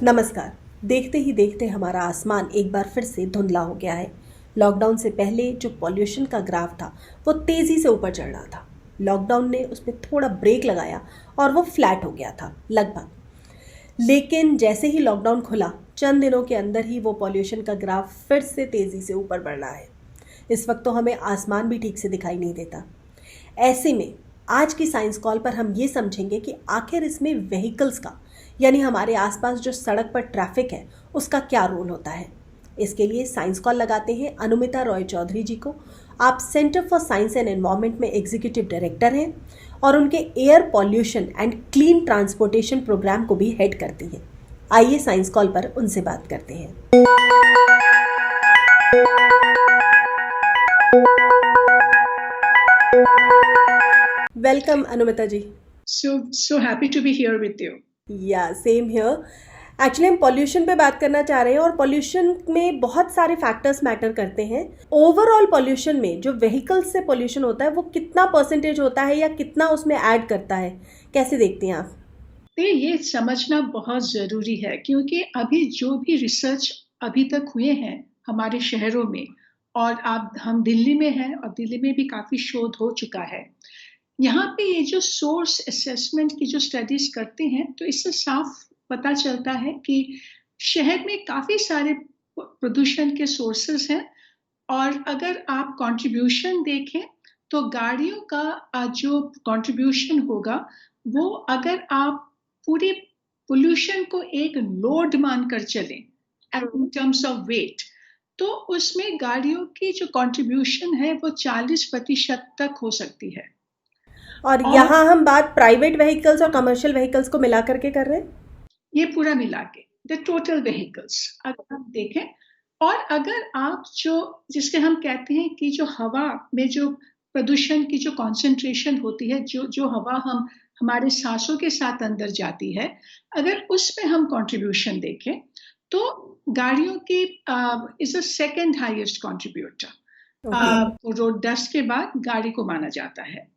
नमस्कार। देखते ही देखते हमारा आसमान एक बार फिर से धुंधला हो गया है। लॉकडाउन से पहले जो पॉल्यूशन का ग्राफ था वो तेज़ी से ऊपर चढ़ रहा था। लॉकडाउन ने उसमें थोड़ा ब्रेक लगाया और वो फ्लैट हो गया था लगभग। लेकिन जैसे ही लॉकडाउन खुला चंद दिनों के अंदर ही वो पॉल्यूशन का ग्राफ फिर से तेज़ी से ऊपर बढ़ रहा है। इस वक्त तो हमें आसमान भी ठीक से दिखाई नहीं देता। ऐसे में आज की साइंस कॉल पर हम ये समझेंगे कि आखिर इसमें व्हीकल्स का यानी हमारे आसपास जो सड़क पर ट्रैफिक है उसका क्या रोल होता है। इसके लिए साइंस कॉल लगाते हैं अनुमिता रॉय चौधरी जी को। आप centre for science and environment में एग्जीक्यूटिव डायरेक्टर हैं और उनके air pollution and clean transportation programme को भी हेड करती हैं। आइए साइंस कॉल पर उनसे बात करते हैं। Welcome Anumita ji. So happy to be here with you. Yeah same here. Actually हम पॉल्यूशन पे बात करना चाह रहे हैं और पॉल्यूशन में बहुत सारे फैक्टर्स मैटर करते हैं। ओवरऑल पॉल्यूशन में जो व्हीकल्स से पॉल्यूशन होता है वो कितना परसेंटेज होता है या कितना उसमें ऐड करता है, कैसे देखते हैं आप? ये समझना बहुत ज़रूरी है क्योंकि अभी जो भी रिसर्च अभी तक हुए हैं हमारे शहरों में, और हम दिल्ली में हैं और दिल्ली में भी काफ़ी शोध हो चुका है। यहाँ पे ये जो सोर्स असेसमेंट की जो स्टडीज करते हैं तो इससे साफ पता चलता है कि शहर में काफ़ी सारे प्रदूषण के सोर्सेस हैं। और अगर आप कंट्रीब्यूशन देखें तो गाड़ियों का जो कंट्रीब्यूशन होगा वो, अगर आप पूरी पोल्यूशन को एक लोड मानकर चलें इन टर्म्स ऑफ वेट, तो उसमें गाड़ियों की जो कंट्रीब्यूशन है वो 40% तक हो सकती है। और यहाँ हम बात प्राइवेट व्हीकल्स और कमर्शियल व्हीकल्स को मिला करके कर रहे हैं, ये पूरा मिला के द टोटल व्हीकल्स अगर हम देखें। और अगर आप जिसके हम कहते हैं कि जो हवा में जो प्रदूषण की जो कॉन्सेंट्रेशन होती है, जो हवा हमारे सांसों के साथ अंदर जाती है, अगर उसमें हम कंट्रीब्यूशन देखें तो गाड़ियों की is a second highest contributor. Road dust के बाद गाड़ी को माना जाता है।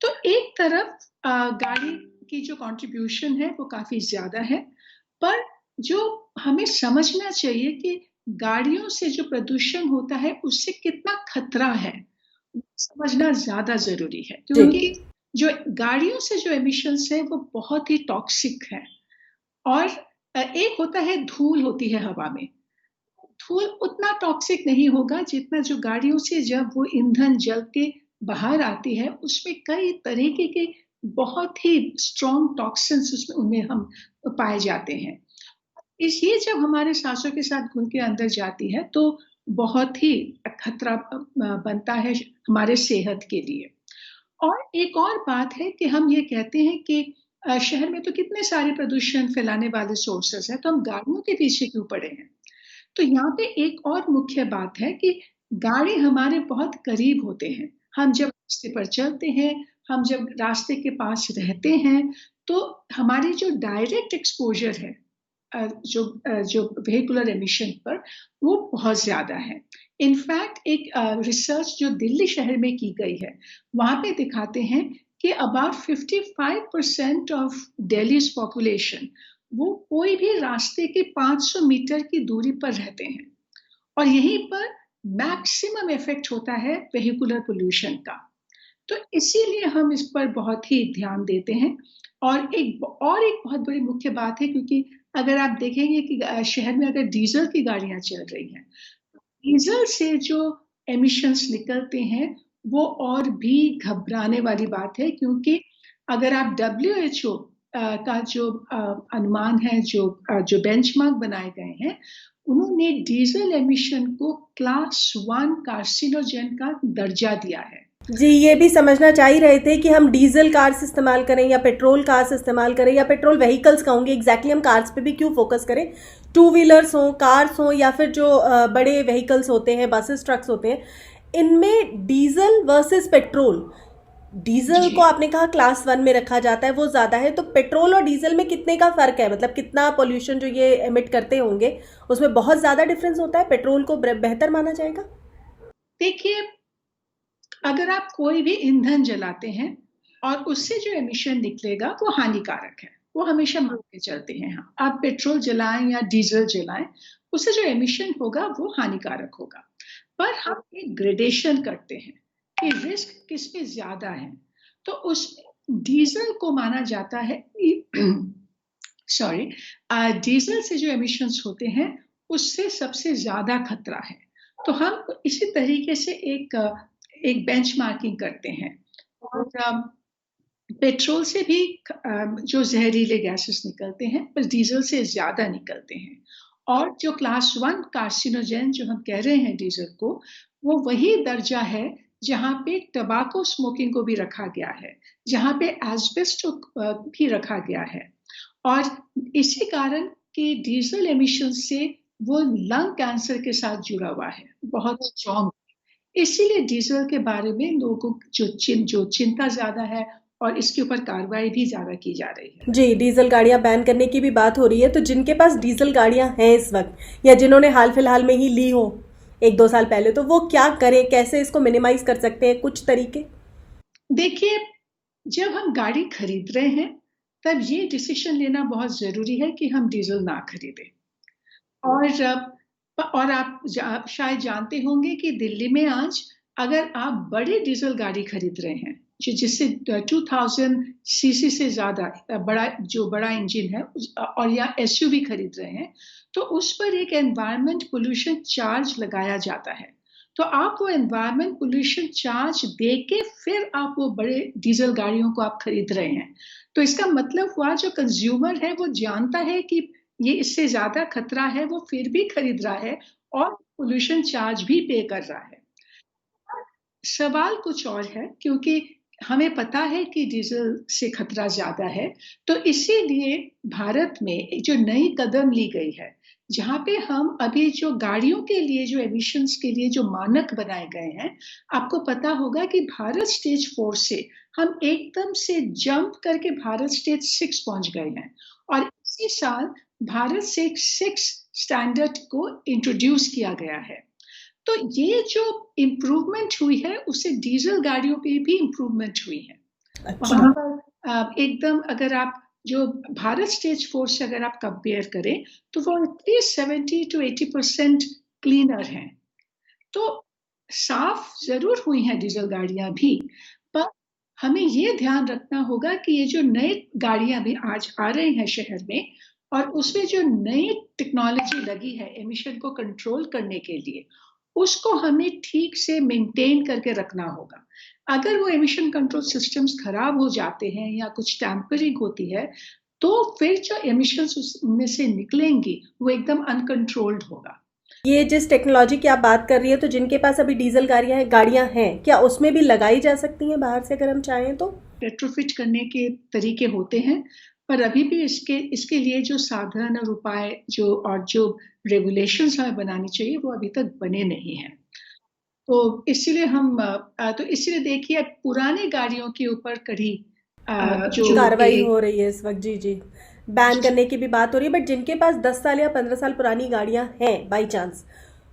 तो एक तरफ गाड़ी की जो कंट्रीब्यूशन है वो काफी ज्यादा है, पर जो हमें समझना चाहिए कि गाड़ियों से जो प्रदूषण होता है उससे कितना खतरा है समझना ज्यादा जरूरी है, क्योंकि जो गाड़ियों से जो एमिशंस है वो बहुत ही टॉक्सिक है। और एक होता है धूल होती है हवा में, धूल उतना टॉक्सिक नहीं होगा जितना जो गाड़ियों से जब वो ईंधन जल के बाहर आती है उसमें कई तरीके के बहुत ही स्ट्रॉन्ग टॉक्सिन्स उसमें उनमें हम पाए जाते हैं। इसलिए जब हमारे सांसों के साथ घुल के अंदर जाती है तो बहुत ही खतरा बनता है हमारे सेहत के लिए। और एक और बात है कि हम ये कहते हैं कि शहर में तो कितने सारे प्रदूषण फैलाने वाले सोर्सेस हैं, तो हम गाड़ियों के पीछे क्यों पड़े हैं। तो यहाँ पे एक और मुख्य बात है कि गाड़ी हमारे बहुत करीब होते हैं। हम जब रास्ते पर चलते हैं, हम जब रास्ते के पास रहते हैं, तो हमारी जो डायरेक्ट एक्सपोजर है जो व्हीकुलर एमिशन पर, वो बहुत ज्यादा है। इनफैक्ट एक रिसर्च जो दिल्ली शहर में की गई है वहां पे दिखाते हैं कि अबाउट 55% ऑफ दिल्ली पॉपुलेशन वो कोई भी रास्ते के 500 मीटर की दूरी पर रहते हैं, और यहीं पर मैक्सिमम इफेक्ट होता है वेहिकुलर पोल्यूशन का। तो इसीलिए हम इस पर बहुत ही ध्यान देते हैं। और एक बहुत बड़ी मुख्य बात है, क्योंकि अगर आप देखेंगे कि शहर में अगर डीजल की गाड़ियां चल रही हैं, डीजल से जो एमिशंस निकलते हैं वो और भी घबराने वाली बात है, क्योंकि अगर आप WHO का जो अनुमान है, जो बेंचमार्क बनाए गए हैं, उन्होंने डीजल एमिशन को क्लास 1 कार्सिनोजन का दर्जा दिया है। जी, ये भी समझना चाह ही रहे थे कि हम डीजल कार्स इस्तेमाल करें या पेट्रोल कार्स इस्तेमाल करें या पेट्रोल व्हीकल्स कहूँगी, एग्जैक्टली हम कार्स पे भी क्यों फोकस करें। टू व्हीलर्स हों, कार्स हों या फिर जो बड़े व्हीकल्स होते हैं, बसेस, ट्रक्स होते हैं, इनमें डीजल वर्सेस पेट्रोल। डीजल को आपने कहा क्लास 1 में रखा जाता है, वो ज़्यादा है, तो पेट्रोल और डीजल में कितने का फ़र्क है? मतलब कितना पोल्यूशन जो ये एमिट करते होंगे उसमें बहुत ज़्यादा डिफरेंस होता है? पेट्रोल को बेहतर माना जाएगा? देखिए, अगर आप कोई भी ईंधन जलाते हैं और उससे जो एमिशन निकलेगा वो हानिकारक है, वो हमेशा मान के चलते हैं। हाँ, आप पेट्रोल जलाएं या डीजल जलाएं, उससे जो एमिशन होगा वो हानिकारक होगा। पर हम एक ग्रेडेशन करते हैं कि रिस्क किसमें ज्यादा है। तो उस डीजल को माना जाता है सॉरी, डीजल से जो एमिशंस होते हैं उससे सबसे ज्यादा खतरा है। तो हम इसी तरीके से एक बेंचमार्किंग करते हैं। और पेट्रोल से भी जो जहरीले गैसेस निकलते हैं पर डीजल से ज्यादा निकलते हैं। और जो क्लास 1 कार्सिनोजेन जो हम कह रहे हैं डीजल को, वो वही दर्जा है जहाँ पे टबाको स्मोकिंग को भी रखा गया है, जहाँ पे एस्बेस्ट भी रखा गया है। और इसी कारण कि डीजल एमिशन से वो लंग कैंसर के साथ जुड़ा हुआ है, बहुत स्ट्रॉन्ग। इसीलिए डीजल के बारे में लोगों जो चिंता ज्यादा है और इसके ऊपर कार्रवाई भी ज्यादा की जा रही है। जी, डीजल गाड़ियां बैन करने की भी बात हो रही है, तो जिनके पास डीजल गाड़ियां हैं इस वक्त या जिन्होंने हाल फिलहाल में ही ली हो 1-2 साल पहले, तो वो क्या करें, कैसे इसको मिनिमाइज कर सकते हैं, कुछ तरीके? देखिए, जब हम गाड़ी खरीद रहे हैं तब ये डिसीजन लेना बहुत जरूरी है कि हम डीजल ना खरीदें। और आप शायद जानते होंगे कि दिल्ली में आज अगर आप बड़े डीजल गाड़ी खरीद रहे हैं जिससे 2000 सीसी से ज्यादा बड़ा इंजन है और या एसयूवी खरीद रहे हैं, तो उस पर एक एनवायरमेंट पोल्यूशन चार्ज लगाया जाता है। तो आप वो एनवायरमेंट पोल्यूशन चार्ज दे के फिर आप वो बड़े डीजल गाड़ियों को आप खरीद रहे हैं। तो इसका मतलब हुआ जो कंज्यूमर है वो जानता है कि ये इससे ज्यादा खतरा है, वो फिर भी खरीद रहा है और पोल्यूशन चार्ज भी पे कर रहा है। सवाल कुछ और है, क्योंकि हमें पता है कि डीजल से खतरा ज्यादा है, तो इसीलिए भारत में एक जो नई कदम ली गई है, जहाँ पे हम अभी जो गाड़ियों के लिए जो एमिशंस के लिए जो मानक बनाए गए हैं, आपको पता होगा कि भारत स्टेज 4 से हम एकदम से जंप करके भारत स्टेज 6 पहुंच गए हैं। और इसी साल भारत से 6 स्टैंडर्ड को इंट्रोड्यूस किया गया है। तो ये जो इम्प्रूवमेंट हुई है उससे डीजल गाड़ियों पे भी इम्प्रूवमेंट हुई है। वहां पर एकदम अगर आप जो भारत स्टेज 4 से अगर आप कंपेयर करें तो वो एटलीस्ट 70 to 80% क्लीनर हैं। तो साफ जरूर हुई हैं डीजल गाड़ियां भी, पर हमें ये ध्यान रखना होगा कि ये जो नए गाड़ियां भी आज आ रहे हैं शहर में और उसमें जो नई टेक्नोलॉजी लगी है एमिशन को कंट्रोल करने के लिए, उसको हमें ठीक से मेंटेन करके रखना होगा। अगर वो एमिशन कंट्रोल सिस्टम्स खराब हो जाते हैं या कुछ टैंपरिंग होती है, तो फिर जो एमिशंस उसमें से निकलेंगी वो एकदम अनकंट्रोल्ड होगा। ये जिस टेक्नोलॉजी की आप बात कर रही है, तो जिनके पास अभी डीजल गाड़ियां हैं, क्या उसमें भी लगाई जा सकती हैं बाहर से अगर हम चाहें तो? रेट्रोफिट करने के तरीके होते हैं, पर अभी भी इसके लिए जो साधन और उपाय जो रेगुलेशंस हमें बनानी चाहिए वो अभी तक बने नहीं हैं। तो इसीलिए देखिए पुरानी गाड़ियों के ऊपर कड़ी जो कार्रवाई हो रही है इस वक्त। जी जी, बैन करने की भी बात हो रही है, बट जिनके पास 10 साल या 15 साल पुरानी गाड़ियां हैं बाई चांस,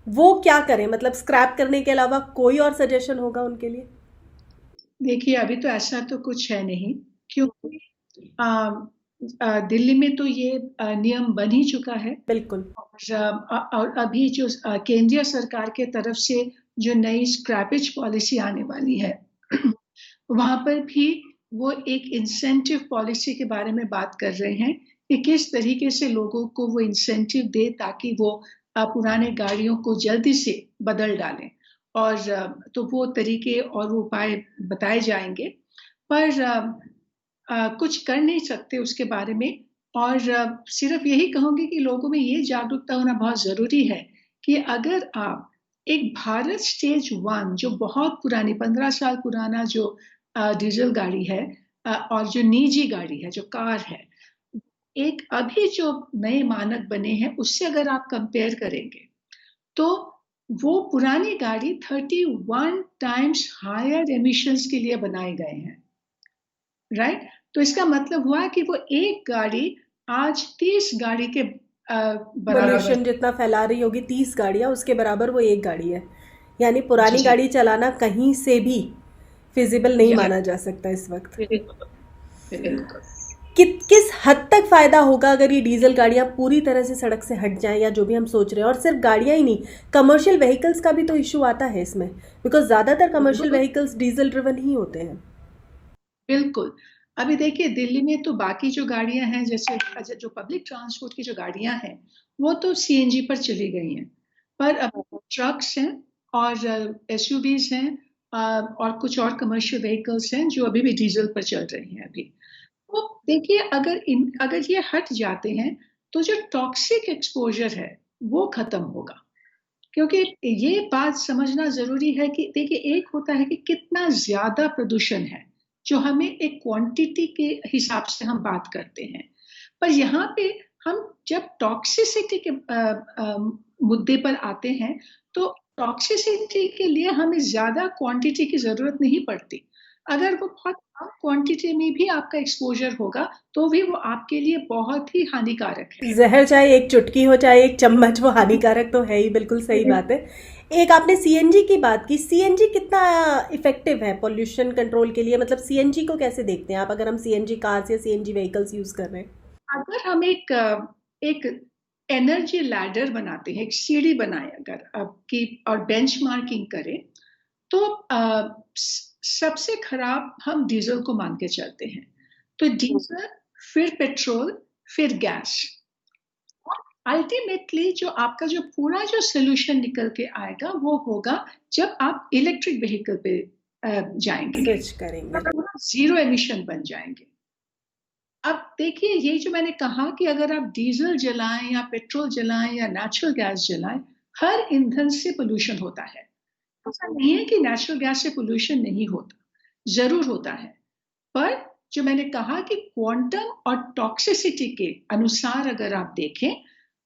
वो क्या करें? मतलब स्क्रैप करने के अलावा कोई और सजेशन होगा उनके लिए? देखिए, अभी तो ऐसा तो कुछ है नहीं, क्योंकि दिल्ली में तो ये नियम बन ही चुका है। बिल्कुल। और अभी जो केंद्रीय सरकार के तरफ से जो नई स्क्रैपेज पॉलिसी आने वाली है वहां पर भी वो एक इंसेंटिव पॉलिसी के बारे में बात कर रहे हैं कि किस तरीके से लोगों को वो इंसेंटिव दे ताकि वो पुराने गाड़ियों को जल्दी से बदल डालें। और तो वो तरीके और वो उपाय बताए जाएंगे, पर कुछ कर नहीं सकते उसके बारे में। और सिर्फ यही कहूंगी कि लोगों में ये जागरूकता होना बहुत जरूरी है कि अगर आप एक भारत स्टेज 1 जो बहुत पुरानी 15 साल पुराना जो डीजल गाड़ी है और जो निजी गाड़ी है जो कार है, एक अभी जो नए मानक बने हैं उससे अगर आप कंपेयर करेंगे तो वो पुरानी गाड़ी 31 टाइम्स हायर एमिशंस के लिए बनाए गए हैं। राइट? तो इसका मतलब हुआ कि वो एक गाड़ी आज 30 गाड़ी के पोल्यूशन जितना फैला रही होगी, 30 गाड़ियां उसके बराबर वो एक गाड़ी है। यानी पुरानी गाड़ी चलाना कहीं से भी फिजिबल नहीं माना जा सकता इस वक्त। बिल्कुल। किस हद तक फ़ायदा होगा अगर ये डीजल गाड़ियाँ पूरी तरह से सड़क से हट जाएं, या जो भी हम सोच रहे हैं? और सिर्फ गाड़ियाँ ही नहीं, कमर्शियल व्हीकल्स का भी तो इशू आता है इसमें, बिकॉज ज़्यादातर कमर्शियल व्हीकल्स डीजल ड्रिवन ही होते हैं। बिल्कुल। अभी देखिए दिल्ली में तो बाकी जो गाड़ियां हैं, जैसे जो पब्लिक ट्रांसपोर्ट की जो गाड़ियां हैं वो तो सीएनजी पर चली गई हैं, पर अब ट्रक्स हैं और एसयूवीज हैं और कुछ और कमर्शियल व्हीकल्स हैं जो अभी भी डीजल पर चल रही हैं अभी। तो देखिए अगर ये हट जाते हैं तो जो टॉक्सिक एक्सपोजर है वो खत्म होगा, क्योंकि ये बात समझना जरूरी है कि देखिए एक होता है कि कितना ज्यादा प्रदूषण है जो हमें एक क्वांटिटी के हिसाब से हम बात करते हैं, पर यहाँ पे हम जब टॉक्सिसिटी के मुद्दे पर आते हैं तो टॉक्सिसिटी के लिए हमें ज्यादा क्वांटिटी की जरूरत नहीं पड़ती। अगर वो बहुत कम क्वांटिटी में भी आपका एक्सपोजर होगा तो भी वो आपके लिए बहुत ही हानिकारक है। जहर चाहे एक चुटकी हो चाहे एक चम्मच, वो हानिकारक तो है ही, बिल्कुल सही बात है। एक आपने सीएनजी की बात की, सीएनजी कितना इफेक्टिव है पोल्यूशन कंट्रोल के लिए? मतलब सीएनजी को कैसे देखते हैं आप, अगर हम सीएनजी कार्स या सीएनजी व्हीकल्स यूज कर रहे हैं? अगर हम एक एनर्जी लैडर बनाते हैं, एक सीढ़ी बनाए अगर आपकी और बेंचमार्किंग करें तो सबसे खराब हम डीजल को मान के चलते हैं। तो डीजल, फिर पेट्रोल, फिर गैस। अल्टीमेटली जो आपका जो पूरा जो सोल्यूशन निकल के आएगा वो होगा जब आप इलेक्ट्रिक व्हीकल पे जाएंगे, स्विच करेंगे, जीरो एमिशन बन जाएंगे। अब देखिए ये जो मैंने कहा कि अगर आप डीजल जलाएं या पेट्रोल जलाएं या नेचुरल गैस जलाएं, हर ईंधन से पोल्यूशन होता है। ऐसा नहीं है कि नेचुरल गैस से पोल्यूशन नहीं होता, जरूर होता है, पर जो मैंने कहा कि क्वांटम और टॉक्सिसिटी के अनुसार अगर आप देखें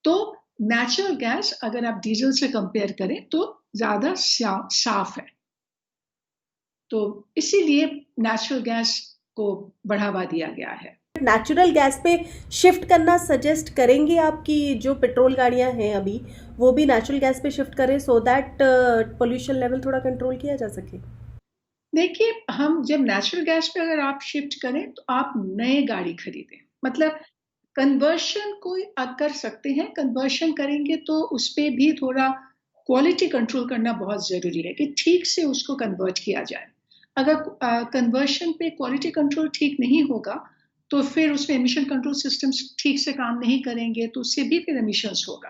तो नेचुरल गैस अगर आप डीजल से कंपेयर करें तो ज्यादा साफ है, तो इसीलिए नेचुरल गैस को बढ़ावा दिया गया है। नेचुरल गैस पे शिफ्ट करना सजेस्ट करेंगे आप कि जो पेट्रोल गाड़ियां हैं अभी वो भी नेचुरल गैस पे शिफ्ट करें, सो दैट पोल्यूशन लेवल थोड़ा कंट्रोल किया जा सके? देखिए हम जब नेचुरल गैस पे अगर आप शिफ्ट करें तो आप नए गाड़ी खरीदें, मतलब कन्वर्शन को कर सकते हैं, कन्वर्शन करेंगे तो उस पर भी थोड़ा क्वालिटी कंट्रोल करना बहुत जरूरी है कि ठीक से उसको कन्वर्ट किया जाए। अगर कन्वर्शन पे क्वालिटी कंट्रोल ठीक नहीं होगा तो फिर उसमें एमिशन कंट्रोल सिस्टम्स ठीक से काम नहीं करेंगे तो उससे भी फिर एमिशंस होगा।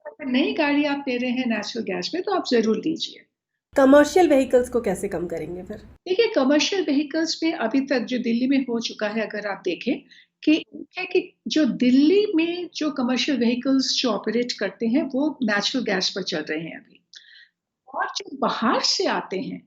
अगर नई गाड़ी आप ले रहे हैं नेचुरल गैस में तो आप जरूर लीजिए। कमर्शियल व्हीकल्स को कैसे कम करेंगे फिर? देखिए कमर्शियल व्हीकल्स में अभी तक जो दिल्ली में हो चुका है, अगर आप देखें कि जो दिल्ली में जो कमर्शियल व्हीकल्स जो ऑपरेट करते हैं वो नेचुरल गैस पर चल रहे हैं अभी, और जो बाहर से आते हैं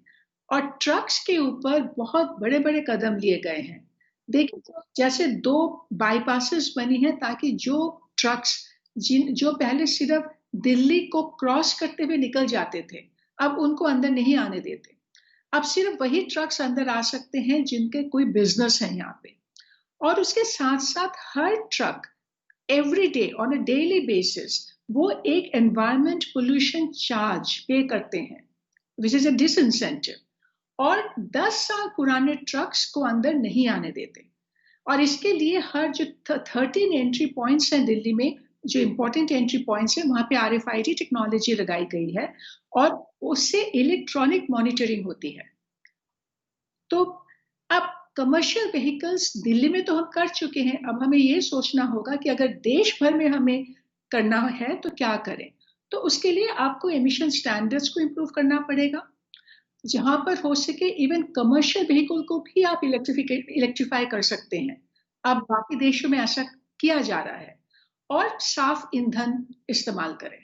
और ट्रक्स के ऊपर बहुत बड़े बड़े कदम लिए गए हैं। देखिए जैसे 2 बाईपासेस बनी हैं ताकि जो ट्रक्स जो पहले सिर्फ दिल्ली को क्रॉस करते हुए निकल जाते थे अब उनको अंदर नहीं आने देते। अब सिर्फ वही ट्रक्स अंदर आ सकते हैं जिनके कोई बिजनेस है यहाँ पे, और उसके साथ साथ हर truck every day on a daily basis वो एक एनवायरमेंट पोल्यूशन चार्ज पे करते हैं विच इज अ डिसइंसेंटिव, और 10 साल पुराने ट्रक्स को अंदर नहीं आने देते। और इसके लिए हर जो 13 एंट्री पॉइंट्स हैं दिल्ली में, जो इंपॉर्टेंट एंट्री पॉइंट्स हैं वहां पे RFID टेक्नोलॉजी लगाई गई है और उससे इलेक्ट्रॉनिक मॉनिटरिंग होती है। तो अब कमर्शियल व्हीकल्स दिल्ली में तो हम कर चुके हैं, अब हमें ये सोचना होगा कि अगर देश भर में हमें करना है तो क्या करें। तो उसके लिए आपको एमिशन स्टैंडर्ड्स को इम्प्रूव करना पड़ेगा, जहां पर हो सके इवन कमर्शियल व्हीकल को भी आप इलेक्ट्रीफाई कर सकते हैं। अब बाकी देशों में ऐसा किया जा रहा है, और साफ ईंधन इस्तेमाल करें।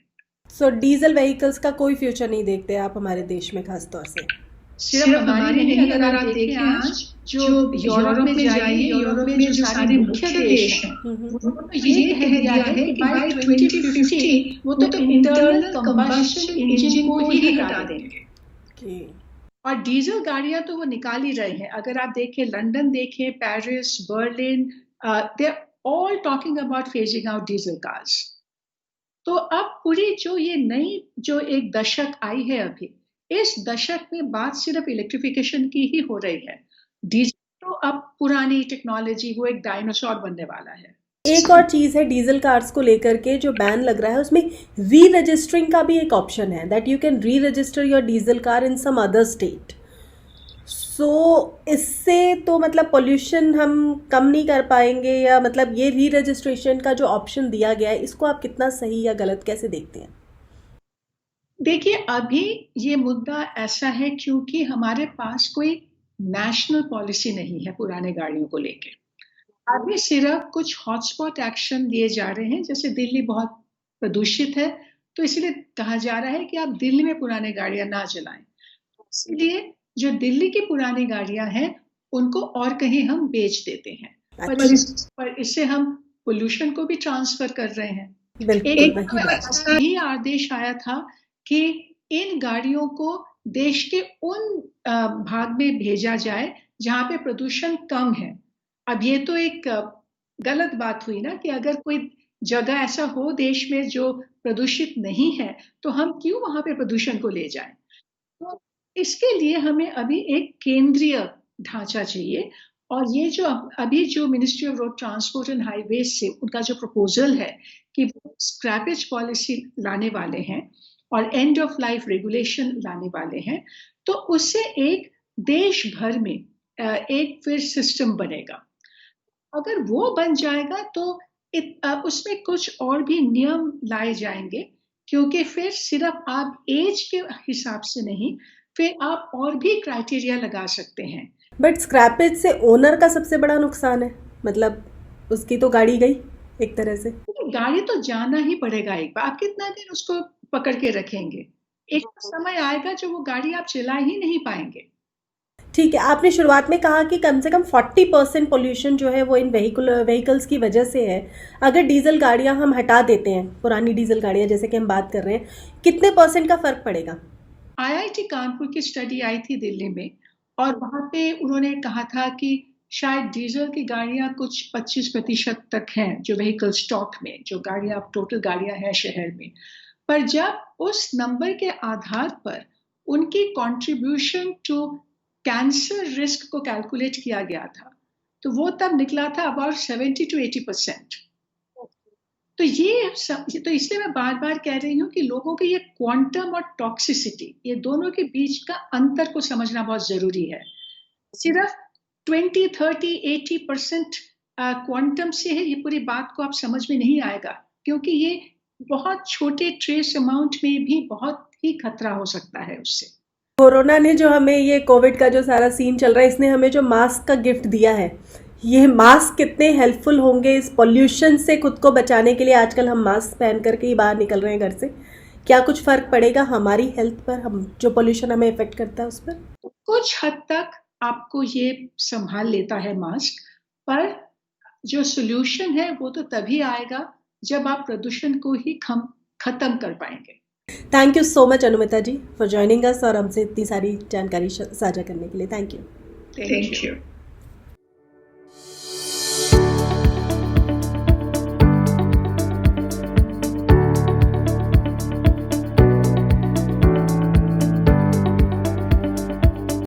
सो डीजल व्हीकल्स का कोई फ्यूचर नहीं देखते आप हमारे देश में, खास तौर से? सिर्फ हमारे नहीं, अगर आप देखें आज जो यूरोप में जाइए, यूरोप में जो सारे मुख्य देश हैं वो ये कह दिया है कि बाय 2050 वो तो इंटरनल कंबशन इंजन को ही हटा देंगे, और डीजल गाड़ियां तो वो निकाल ही रहे हैं। अगर आप देखें लंदन देखें, Paris, Berlin, they are all talking about phasing out diesel cars. तो अब पूरी जो ये नई जो एक दशक आई है अभी, इस दशक में बात सिर्फ इलेक्ट्रिफिकेशन की ही हो रही है। डीजल तो अब पुरानी टेक्नोलॉजी वो एक डायनासोर बनने वाला है। एक और चीज़ है डीजल कार्स को लेकर के जो बैन लग रहा है, उसमें री रजिस्टरिंग का भी एक ऑप्शन है, that you can re register your diesel car in some other state. So इससे तो मतलब पोल्यूशन हम कम नहीं कर पाएंगे, या मतलब ये री रजिस्ट्रेशन का जो ऑप्शन दिया गया है इसको आप कितना सही या गलत कैसे देखते हैं? देखिए, अभी ये मुद्दा ऐसा है क्योंकि हमारे पास कोई नेशनल पॉलिसी नहीं है पुराने गाड़ियों को लेके। अभी सिर्फ कुछ हॉटस्पॉट एक्शन लिए जा रहे हैं, जैसे दिल्ली बहुत प्रदूषित है तो इसलिए कहा जा रहा है कि आप दिल्ली में पुराने गाड़ियां ना चलाएं। इसलिए जो दिल्ली की पुरानी गाड़ियां हैं उनको और कहीं हम बेच देते हैं, पर इससे हम पोल्यूशन को भी ट्रांसफर कर रहे हैं। बिल्कुल यही आदेश आया था कि इन गाड़ियों को देश के उन भाग में भेजा जाए जहां पे प्रदूषण कम है। अब ये तो एक गलत बात हुई ना कि अगर कोई जगह ऐसा हो देश में जो प्रदूषित नहीं है तो हम क्यों वहां पे प्रदूषण को ले जाएं। तो इसके लिए हमें अभी एक केंद्रीय ढांचा चाहिए, और ये जो अभी जो ministry of road transport and highways से उनका जो प्रपोजल है कि स्क्रैपेज पॉलिसी लाने वाले हैं और एंड ऑफ लाइफ रेगुलेशन लाने वाले हैं, तो उससे एक देश भर में एक फिर सिस्टम बनेगा। अगर वो बन जाएगा तो उसमें कुछ और भी नियम लाए जाएंगे, क्योंकि फिर सिर्फ आप एज के हिसाब से नहीं, फिर आप और भी क्राइटेरिया लगा सकते हैं। बट स्क्रैपेज से ओनर का सबसे बड़ा नुकसान है, मतलब उसकी तो गाड़ी गई एक तरह से। गाड़ी तो जाना ही पड़ेगा एक बार, आप कितना दिन उसको पकड़ के रखेंगे? एक समय आएगा जो वो गाड़ी आप चला ही नहीं पाएंगे। ठीक है, आपने शुरुआत में कहा कि कम से कम 40% पोल्यूशन जो है वो इन व्हीकल्स की वजह से है। अगर डीजल गाड़ियां हम हटा देते हैं, पुरानी डीजल गाड़ियां जैसे कि हम बात कर रहे हैं, कितने % का फर्क पड़ेगा? IIT कानपुर की स्टडी आई थी दिल्ली में, और वहां पे उन्होंने कहा था कि शायद डीजल की गाड़ियां कुछ 25% तक हैं जो व्हीकल स्टॉक में, जो गाड़ियां टोटल गाड़ियां हैं शहर में। पर जब उस नंबर के आधार पर उनकी कंट्रीब्यूशन टू कैंसर रिस्क को कैलकुलेट किया गया था, तो वो तब निकला था अबाउट 70 to 80%। तो इसलिए मैं बार बार कह रही हूँ कि लोगों के ये क्वांटम और टॉक्सिसिटी, ये दोनों के बीच का अंतर को समझना बहुत जरूरी है। सिर्फ 20, 30, 80% क्वांटम से है ये पूरी बात को आप समझ में नहीं आएगा, क्योंकि ये बहुत छोटे ट्रेस अमाउंट में भी बहुत ही खतरा हो सकता है उससे। कोरोना ने जो हमें ये कोविड का जो सारा सीन चल रहा है, इसने हमें जो मास्क का गिफ्ट दिया है, ये मास्क कितने हेल्पफुल होंगे इस पोल्यूशन से खुद को बचाने के लिए? आजकल हम मास्क पहन करके ही बाहर निकल रहे हैं घर से। क्या कुछ फर्क पड़ेगा हमारी हेल्थ पर, हम जो पोल्यूशन हमें इफेक्ट करता है उस पर? कुछ हद तक आपको ये संभाल लेता है मास्क, पर जो सोल्यूशन है वो तो तभी आएगा जब आप प्रदूषण को ही खत्म कर पाएंगे। Thank you so much Anumita ji for joining us और हमसे इतनी सारी जानकारी साझा करने के लिए। Thank you.